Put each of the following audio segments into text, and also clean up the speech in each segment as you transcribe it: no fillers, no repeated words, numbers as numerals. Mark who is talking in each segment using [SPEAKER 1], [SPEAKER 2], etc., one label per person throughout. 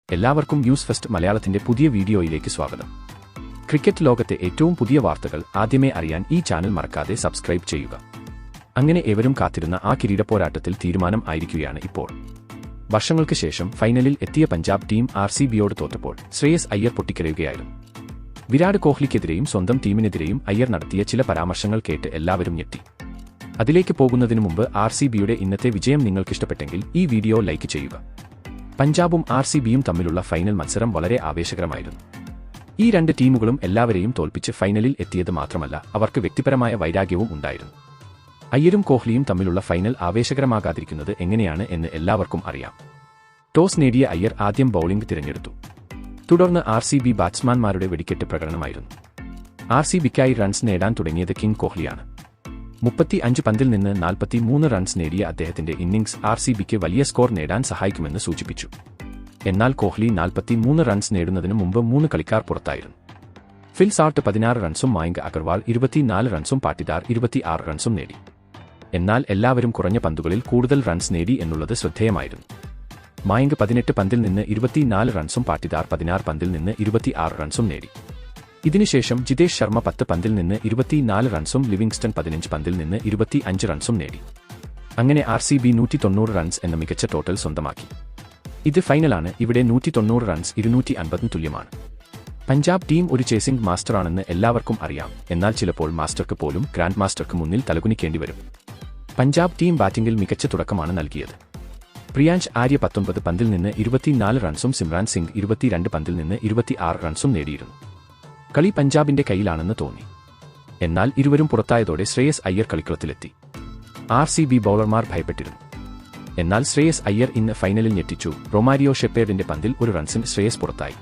[SPEAKER 1] എല്ലാവർക്കും news first മലയാളത്തിന്റെ പുതിയ വീഡിയോയിലേക്ക് സ്വാഗതം. ക്രിക്കറ്റ് ലോകത്തെ ഏറ്റവും പുതിയ വാർത്തകൾ ആദ്യമേ അറിയാൻ ഈ ചാനൽ മറക്കാതെ സബ്സ്ക്രൈബ് ചെയ്യുക. അങ്ങനെ ഏവരും കാത്തിരുന്ന ആ കിരീടപ്പോരാട്ടത്തിൽ തീരുമാനം ആയിരിക്കുകയാണ് ഇപ്പോൾ. വർഷങ്ങൾക്ക് ശേഷം ഫൈനലിൽ എത്തിയ പഞ്ചാബ് ടീം RCBയോട് തോറ്റപ്പോൾ ശ്രേയസ് അയ്യർ പൊട്ടിക്കരയുകയായിരുന്നു. വിരാട് കോഹ്ലിക്കെതിരെയും സ്വന്തം ടീമിനെതിരെയും അയ്യർ നടത്തിയ ചില പരാമർശങ്ങൾ കേട്ട് എല്ലാവരും ഞെട്ടി. അതിലേക്ക് പോകുന്നതിനു മുമ്പ് RCBയുടെ ഇന്നത്തെ വിജയം നിങ്ങൾക്കിഷ്ടപ്പെട്ടെങ്കിൽ ഈ വീഡിയോ ലൈക്ക് ചെയ്യുക. പഞ്ചാബും RCBയും തമ്മിലുള്ള ഫൈനൽ മത്സരം വളരെ ആവേശകരമായിരുന്നു. ഈ രണ്ട് ടീമുകളും എല്ലാവരെയും തോൽപ്പിച്ച് ഫൈനലിൽ എത്തിയത് മാത്രമല്ല, അവർക്ക് വ്യക്തിപരമായ വൈരാഗ്യവും ഉണ്ടായിരുന്നു. അയ്യരും കോഹ്ലിയും തമ്മിലുള്ള ഫൈനൽ ആവേശകരമാകാതിരിക്കുന്നത് എങ്ങനെയാണ് എന്ന് എല്ലാവർക്കും അറിയാം. ടോസ് നേടിയ അയ്യർ ആദ്യം ബൌളിംഗ് തിരഞ്ഞെടുത്തു. തുടർന്ന് RCB ബാറ്റ്സ്മാൻമാരുടെ വെടിക്കെട്ട് പ്രകടനമായിരുന്നു. RCBക്കായി റൺസ് നേടാൻ തുടങ്ങിയത് കിങ് കോഹ്ലിയാണ്. 35 പന്തിൽ നിന്ന് 43 റൺസ് നേടിയ അദ്ദേഹത്തിന്റെ ഇന്നിംഗ്സ് RCBക്ക് വലിയ സ്കോർ നേടാൻ സഹായിക്കുമെന്ന് സൂചിപ്പിച്ചു. എന്നാൽ കോഹ്ലി 43 റൺസ് നേടുന്നതിന് മുമ്പ് 3 കളിക്കാർ പുറത്തായിരുന്നു. ഫിൽ സാൾട്ട് 16 റൺസും മായങ്ക് അഗർവാൾ 24 റൺസും പാട്ടിദാർ 26 റൺസും നേടി. എന്നാൽ എല്ലാവരും കുറഞ്ഞ പന്തുകളിൽ കൂടുതൽ റൺസ് നേടി എന്നുള്ളത് ശ്രദ്ധേയമായിരുന്നു. മായങ്ക് 18 പന്തിൽ നിന്ന് 24 റൺസും പാട്ടിദാർ 16 പന്തിൽ നിന്ന് 26 റൺസും നേടി. ഇതിനുശേഷം ജിതേഷ് ശർമ്മ 10 പന്തിൽ നിന്ന് 24 റൺസും ലിവിംഗ്സ്റ്റൺ 15 പന്തിൽ നിന്ന് 25 റൺസും നേടി. അങ്ങനെ RCB 190 റൺസ് എന്ന മികച്ച ടോട്ടൽ സ്വന്തമാക്കി. ഇത് ഫൈനലാണ്. ഇവിടെ 190 റൺസ് 250 തുല്യമാണ്. പഞ്ചാബ് ടീം ഒരു ചേസിംഗ് മാസ്റ്ററാണെന്ന് എല്ലാവർക്കും അറിയാം. എന്നാൽ ചിലപ്പോൾ മാസ്റ്റർക്ക് പോലും ഗ്രാൻഡ് മാസ്റ്റർക്ക് മുന്നിൽ തലകുനിക്കേണ്ടി വരും. പഞ്ചാബ് ടീം ബാറ്റിംഗിൽ മികച്ച തുടക്കമാണ് നൽകിയത്. പ്രിയാൻഷ് ആര്യ 19 പന്തിൽ നിന്ന് 24 റൺസും സിമ്രാൻ സിംഗ് 22 പന്തിൽ നിന്ന് 26 റൺസും നേടിയിരുന്നു. കളി പഞ്ചാബിന്റെ കയ്യിലാണെന്ന് തോന്നി. എന്നാൽ ഇരുവരും പുറത്തായതോടെ ശ്രേയസ് അയ്യർ കളിക്കളത്തിലെത്തി. RCB ബൌളർമാർ ഭയപ്പെട്ടിരുന്നു. എന്നാൽ ശ്രേയസ് അയ്യർ ഇന്ന് ഫൈനലിൽ ഞെട്ടിച്ചു. റൊമാരിയോ ഷെപ്പേർഡിന്റെ പന്തിൽ ഒരു റൺസിന് ശ്രേയസ് പുറത്തായി.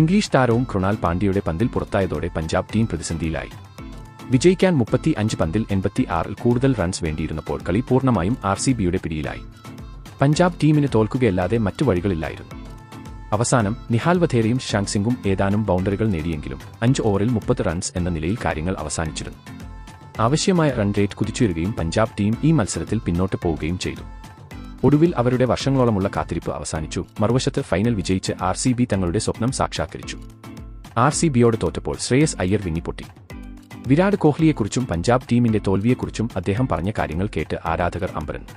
[SPEAKER 1] ഇംഗ്ലീഷ് താരവും കൃണാൽ പാണ്ഡ്യയുടെ പന്തിൽ പുറത്തായതോടെ പഞ്ചാബ് ടീം പ്രതിസന്ധിയിലായി. വിജയിക്കാൻ 35 പന്തിൽ 86 കൂടുതൽ റൺസ് വേണ്ടിയിരുന്നപ്പോൾ കളി പൂർണ്ണമായും RCBയുടെ പിടിയിലായി. പഞ്ചാബ് ടീമിന് തോൽക്കുകയല്ലാതെ മറ്റു വഴികളില്ലായിരുന്നു. അവസാനം നിഹാൽ വധേരയും ശശാങ്ക് സിംഗും ഏതാനും ബൗണ്ടറികൾ നേടിയെങ്കിലും 5 ഓവറിൽ 30 റൺസ് എന്ന നിലയിൽ കാര്യങ്ങൾ അവസാനിച്ചിരുന്നു. ആവശ്യമായ റൺ റേറ്റ് കുതിച്ചുയരുകയും പഞ്ചാബ് ടീം ഈ മത്സരത്തിൽ പിന്നോട്ട് പോവുകയും ചെയ്തു. ഒടുവിൽ അവരുടെ വർഷങ്ങളോളമുള്ള കാത്തിരിപ്പ് അവസാനിച്ചു. മറുവശത്ത് ഫൈനൽ വിജയിച്ച് RCB തങ്ങളുടെ സ്വപ്നം സാക്ഷാത്കരിച്ചു. RCBയോട് തോറ്റപ്പോൾ ശ്രേയസ് അയ്യർ വിങ്ങിപ്പൊട്ടി. വിരാട് കോഹ്ലിയെക്കുറിച്ചും പഞ്ചാബ് ടീമിന്റെ തോൽവിയെക്കുറിച്ചും അദ്ദേഹം പറഞ്ഞ കാര്യങ്ങൾ കേട്ട് ആരാധകർ അമ്പരന്നു.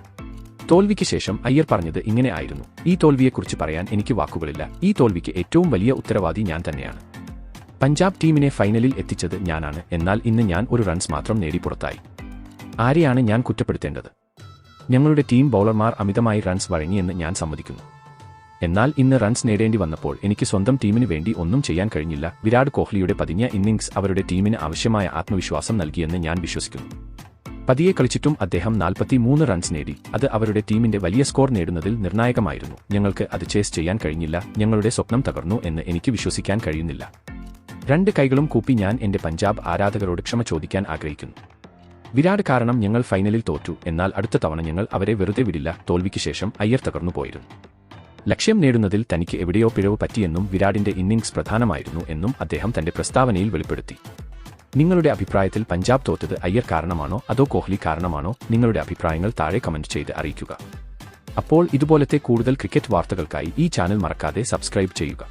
[SPEAKER 1] തോൽവിക്ക് ശേഷം അയ്യർ പറഞ്ഞത് ഇങ്ങനെ ആയിരുന്നു: ഈ തോൽവിയെക്കുറിച്ച് പറയാൻ എനിക്ക് വാക്കുകളില്ല. ഈ തോൽവിക്ക് ഏറ്റവും വലിയ ഉത്തരവാദി ഞാൻ തന്നെയാണ്. പഞ്ചാബ് ടീമിനെ ഫൈനലിൽ എത്തിച്ചത് ഞാനാണ്. എന്നാൽ ഇന്ന് ഞാൻ ഒരു റൺസ് മാത്രം നേടി പുറത്തായി. ആരെയാണ് ഞാൻ കുറ്റപ്പെടുത്തേണ്ടത്? ഞങ്ങളുടെ ടീം ബൌളർമാർ അമിതമായി റൺസ് വഴങ്ങിയെന്ന് ഞാൻ സമ്മതിക്കുന്നു. എന്നാൽ ഇന്ന് റൺസ് നേടേണ്ടി വന്നപ്പോൾ എനിക്ക് സ്വന്തം ടീമിന് വേണ്ടി ഒന്നും ചെയ്യാൻ കഴിഞ്ഞില്ല. വിരാട് കോഹ്ലിയുടെ പതിഞ്ഞ ഇന്നിംഗ്സ് അവരുടെ ടീമിന് ആവശ്യമായ ആത്മവിശ്വാസം നൽകിയെന്ന് ഞാൻ വിശ്വസിക്കുന്നു. പതിയെ കളിച്ചിട്ടും അദ്ദേഹം 43 റൺസ് നേടി. അത് അവരുടെ ടീമിന്റെ വലിയ സ്കോർ നേടുന്നതിൽ നിർണായകമായിരുന്നു. ഞങ്ങൾക്ക് അത് ചേസ് ചെയ്യാൻ കഴിഞ്ഞില്ല. ഞങ്ങളുടെ സ്വപ്നം തകർന്നു എന്ന് എനിക്ക് വിശ്വസിക്കാൻ കഴിയുന്നില്ല. 2 കൈകളും കൂപ്പി ഞാൻ എന്റെ പഞ്ചാബ് ആരാധകരോട് ക്ഷമ ചോദിക്കാൻ ആഗ്രഹിക്കുന്നു. വിരാട് കാരണം ഞങ്ങൾ ഫൈനലിൽ തോറ്റു. എന്നാൽ അടുത്ത തവണ ഞങ്ങൾ അവരെ വെറുതെ വിടില്ല. തോൽവിക്ക് ശേഷം അയ്യർ തകർന്നു പോയിരുന്നു. ലക്ഷ്യം നേടുന്നതിൽ തനിക്ക് എവിടെയോ പിഴവ് പറ്റിയെന്നും വിരാടിന്റെ ഇന്നിംഗ്സ് പ്രധാനമായിരുന്നു എന്നും അദ്ദേഹം തന്റെ പ്രസ്താവനയിൽ വെളിപ്പെടുത്തി. നിങ്ങളുടെ അഭിപ്രായത്തിൽ പഞ്ചാബ് തോറ്റത് അയ്യർ കാരണമാണോ അതോ കോഹ്ലി കാരണമാണോ? നിങ്ങളുടെ അഭിപ്രായങ്ങൾ താഴെ കമന്റ് ചെയ്ത് അറിയിക്കുക. അപ്പോൾ ഇതുപോലത്തെ കൂടുതൽ ക്രിക്കറ്റ് വാർത്തകൾക്കായി ഈ ചാനൽ മറക്കാതെ സബ്സ്ക്രൈബ് ചെയ്യുക.